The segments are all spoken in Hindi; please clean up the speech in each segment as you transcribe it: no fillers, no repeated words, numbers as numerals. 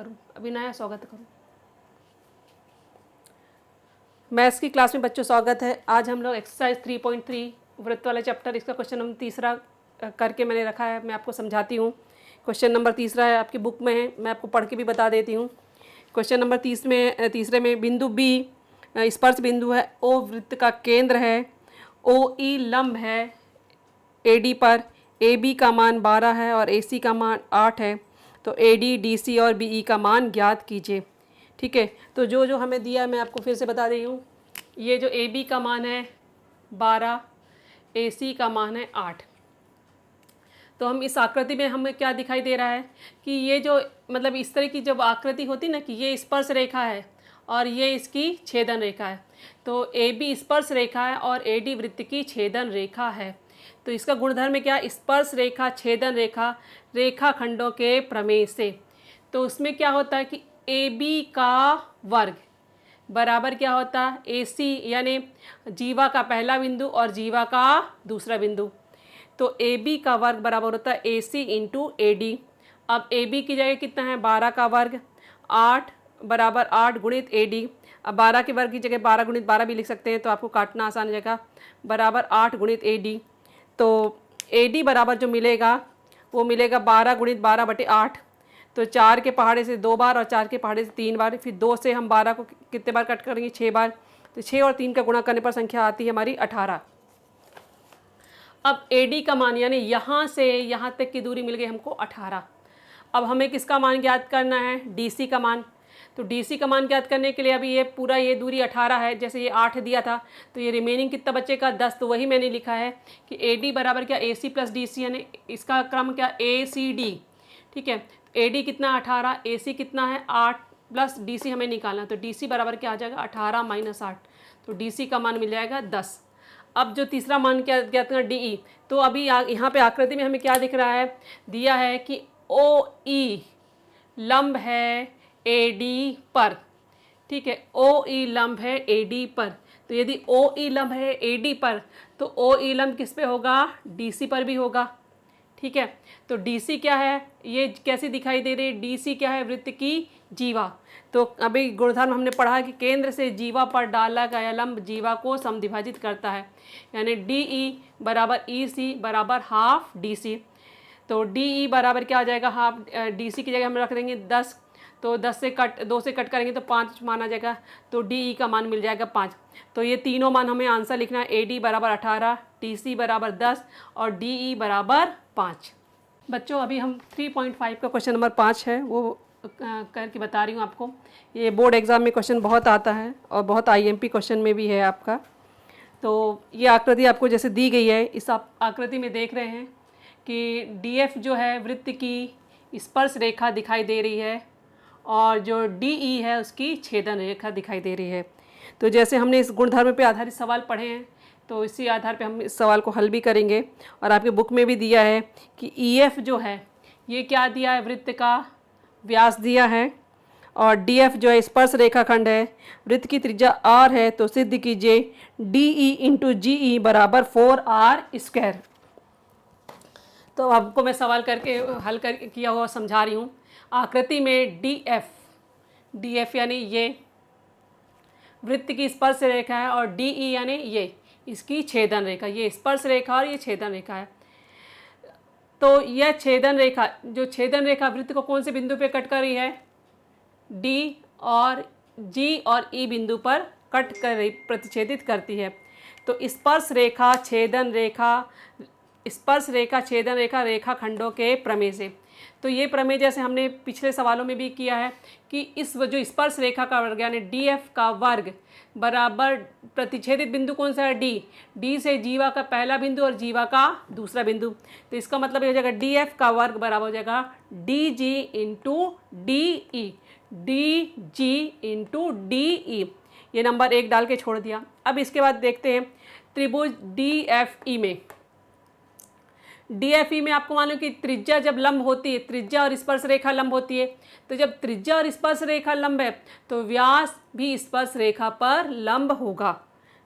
करूं, अभी नया स्वागत करूं। मैथ्स की क्लास में बच्चों स्वागत है। आज हम लोग एक्सरसाइज 3.3 वृत्त वाला चैप्टर, इसका क्वेश्चन नंबर तीसरा करके मैंने रखा है। मैं आपको समझाती हूँ। क्वेश्चन नंबर तीसरा है, आपकी बुक में है, मैं आपको पढ़ के भी बता देती हूँ। क्वेश्चन नंबर तीसरे में बिंदु बी स्पर्श बिंदु है, ओ वृत्त का केंद्र है, ओ ई लंब है ए डी पर, ए बी का मान 12 है और ए सी का मान 8 है। तो ए डी, डी सी और बी ई का मान ज्ञात कीजिए। ठीक है, तो जो जो हमें दिया है मैं आपको फिर से बता रही हूँ। ये जो ए बी का मान है 12, ए सी का मान है 8। तो हम इस आकृति में हमें क्या दिखाई दे रहा है कि ये जो मतलब इस तरह की जब आकृति होती ना कि ये स्पर्श रेखा है और ये इसकी छेदन रेखा है। तो ए बी स्पर्श रेखा है और ए डी वृत्त की छेदन रेखा है। तो इसका गुणधर्म है क्या? स्पर्श रेखा छेदन रेखा रेखाखंडों के प्रमेय से। तो उसमें क्या होता है कि ए बी का वर्ग बराबर क्या होता है? ए सी यानी जीवा का पहला बिंदु और जीवा का दूसरा बिंदु। तो ए बी का वर्ग बराबर होता है ए सी इंटू ए डी। अब ए बी की जगह कितना है? 12 का वर्ग, 8 बराबर 8 गुणित ए डी। अब 12 के वर्ग की जगह 12 गुणित 12 भी लिख सकते हैं, तो आपको काटना आसान हो जाएगा। बराबर 8 गुणित ए डी। तो ए डी बराबर जो मिलेगा वो मिलेगा 12 गुणित 12 बटे 8। तो 4 के पहाड़े से 2 बार और 4 के पहाड़े से 3 बार। फिर 2 से हम 12 को कितने बार कट करेंगे? 6 बार। तो 6 और 3 का गुणा करने पर संख्या आती है हमारी 18। अब ए डी का मान यानी यहाँ से यहाँ तक की दूरी मिल गई हमको 18। अब हमें किसका मान ज्ञात करना है? डी सी का मान। तो डी सी का मान ज्ञात करने के लिए अभी ये पूरा ये दूरी 18 है, जैसे ये 8 दिया था तो ये रिमेनिंग कितना बचेगा? 10। तो वही मैंने लिखा है कि ए डी बराबर क्या? ए सी प्लस डी सी, यानी इसका क्रम क्या? ए सी डी। ठीक है, ए डी कितना? 18, ए सी कितना है? 8 प्लस डी सी हमें निकालना। तो डी सी बराबर क्या आ जाएगा? 18 माइनस 8। तो डी सी का मान मिल जाएगा 10। अब जो तीसरा मान क्या ज्ञात करना? D E. तो अभी यहाँ पे आकृति में हमें क्या दिख रहा है? दिया है कि ओ ई लंब है ए डी पर। ठीक है, ओ ई लंब है ए डी पर। तो यदि ओ ई लंब है ए डी पर तो ओ ई लंब किस पे होगा? डी सी पर भी होगा। ठीक है, तो डी सी क्या है? ये कैसी दिखाई दे रही है? डी सी क्या है? वृत्त की जीवा। तो अभी गुणधर्म हमने पढ़ा कि केंद्र से जीवा पर डाला गया लंब जीवा को समद्विभाजित करता है, यानी डी ई बराबर ई सी बराबर हाफ डी सी। तो डी ई बराबर क्या आ जाएगा? हाफ डी सी की जगह हम रख देंगे 10। तो 2 से कट करेंगे तो 5 माना जाएगा। तो डी ई का मान मिल जाएगा 5। तो ये तीनों मान हमें आंसर लिखना है। ए डी बराबर 18, डी सी बराबर 10 और डी ई बराबर 5। बच्चों अभी हम 3.5 का क्वेश्चन नंबर 5 है वो करके बता रही हूँ आपको। ये बोर्ड एग्ज़ाम में क्वेश्चन बहुत आता है और बहुत आईएमपी क्वेश्चन में भी है आपका। तो ये आकृति आपको जैसे दी गई है, इस आकृति में देख रहे हैं कि डी एफ जो है वृत्त की स्पर्श रेखा दिखाई दे रही है और जो डी ई है उसकी छेदन रेखा दिखाई दे रही है। तो जैसे हमने इस गुणधर्म पे आधारित सवाल पढ़े हैं तो इसी आधार पे हम इस सवाल को हल भी करेंगे। और आपके बुक में भी दिया है कि ई एफ जो है ये क्या दिया है? वृत्त का व्यास दिया है और डी एफ जो है स्पर्श रेखाखंड है, वृत्त की त्रिज्या आर है। तो सिद्ध कीजिए डी ई इंटू जी ई बराबर 4r स्क्वायर। तो आपको मैं सवाल करके हल कर किया हुआ समझा रही हूँ। आकृति में डी एफ यानी ये वृत्त की स्पर्श रेखा है और डी ई यानी ये इसकी छेदन रेखा। ये स्पर्श रेखा और ये छेदन रेखा है। तो यह छेदन रेखा, जो छेदन रेखा वृत्त को कौन से बिंदु पे कट कर रही है? डी और जी और ई बिंदु पर कट कर प्रतिच्छेदित करती है। तो स्पर्श रेखा छेदन रेखा रेखाखंडों के प्रमेय से। तो ये प्रमेय जैसे हमने पिछले सवालों में भी किया है कि इस जो स्पर्श रेखा का वर्ग यानी डी एफ का वर्ग बराबर प्रतिच्छेदित बिंदु कौन सा है? डी से जीवा का पहला बिंदु और जीवा का दूसरा बिंदु। तो इसका मतलब ये हो जाएगा डी एफ का वर्ग बराबर हो जाएगा D G into D E, D G into D E. ये नंबर 1 डाल के छोड़ दिया। अब इसके बाद देखते हैं त्रिभुज डी एफ ई में। डी एफ ई में आपको मालूम कि त्रिज्या जब लंब होती है, त्रिज्या और स्पर्श रेखा लंब होती है। तो जब त्रिज्या और स्पर्श रेखा लंब है तो व्यास भी स्पर्श रेखा पर लंब होगा।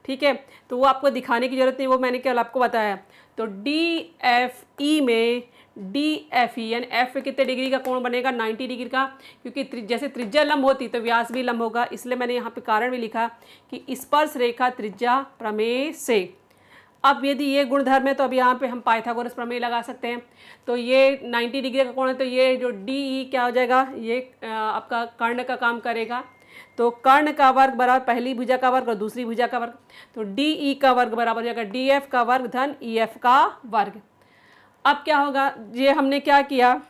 ठीक है, तो वो आपको दिखाने की ज़रूरत नहीं, वो मैंने कल आपको बताया। तो DFE में DFE यानी एफ कितने डिग्री का कोण बनेगा, 90 डिग्री का, क्योंकि जैसे त्रिज्या लंब होती तो व्यास भी लंब होगा, इसलिए मैंने यहाँ पे कारण भी लिखा कि स्पर्श रेखा त्रिज्या प्रमेय से। अब यदि ये गुणधर्म है तो अब यहाँ पे हम पाइथागोरस प्रमेय लगा सकते हैं। तो ये 90 डिग्री का कोण है, तो ये जो DE क्या हो जाएगा, ये आपका कर्ण का काम करेगा। तो कर्ण का वर्ग बराबर पहली भुजा का वर्ग और दूसरी भुजा का वर्ग, तो DE का वर्ग बराबर हो जाएगा DF का वर्ग धन EF का वर्ग। अब क्या होगा, ये हमने क्या किया,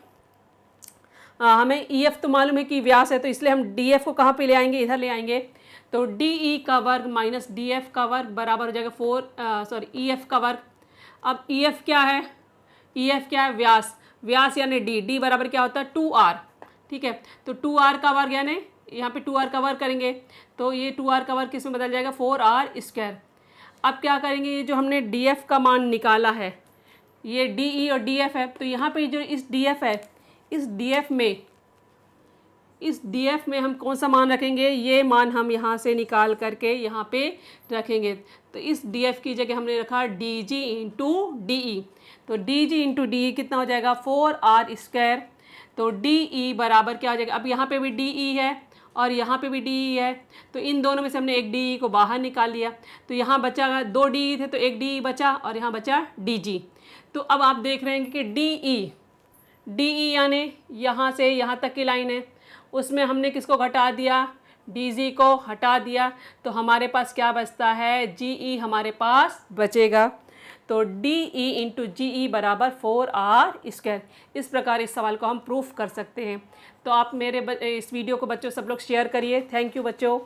हमें EF तो मालूम है कि व्यास है, तो इसलिए हम DF को कहाँ पे ले आएंगे, इधर ले आएंगे। तो DE का वर्ग माइनस DF का वर्ग बराबर हो जाएगा EF का वर्ग। अब EF क्या है, EF क्या है, व्यास, व्यास यानी D बराबर क्या होता है 2R, ठीक है। तो 2R का वर्ग यानी यहाँ पे 2R का वर्ग करेंगे तो ये 2R का वर्ग किस में बदल जाएगा 4R स्क्वायर। अब क्या करेंगे, ये जो हमने DF का मान निकाला है, ये DE और DF है, तो यहाँ पे जो इस DF है, इस DF में हम कौन सा मान रखेंगे, ये मान हम यहाँ से निकाल करके यहाँ पे रखेंगे। तो इस DF की जगह हमने रखा DG इंटू DE, तो DG इंटू DE कितना हो जाएगा 4R स्क्वायर। तो DE बराबर क्या हो जाएगा, अब यहाँ पे भी DE है और यहाँ पे भी DE है, तो इन दोनों में से हमने एक DE को बाहर निकाल लिया, तो यहाँ बचा 2 DE थे तो एक DE बचा और यहाँ बचा DG। तो अब आप देख रहे हैं कि DE यानी यहाँ से यहाँ तक की लाइन है, उसमें हमने किसको घटा दिया, DG को हटा दिया, तो हमारे पास क्या बचता है, GE हमारे पास बचेगा। तो DE इंटू GE बराबर 4R स्क्वायर। इस प्रकार इस सवाल को हम प्रूफ कर सकते हैं। तो आप मेरे इस वीडियो को बच्चों सब लोग शेयर करिए। थैंक यू बच्चों।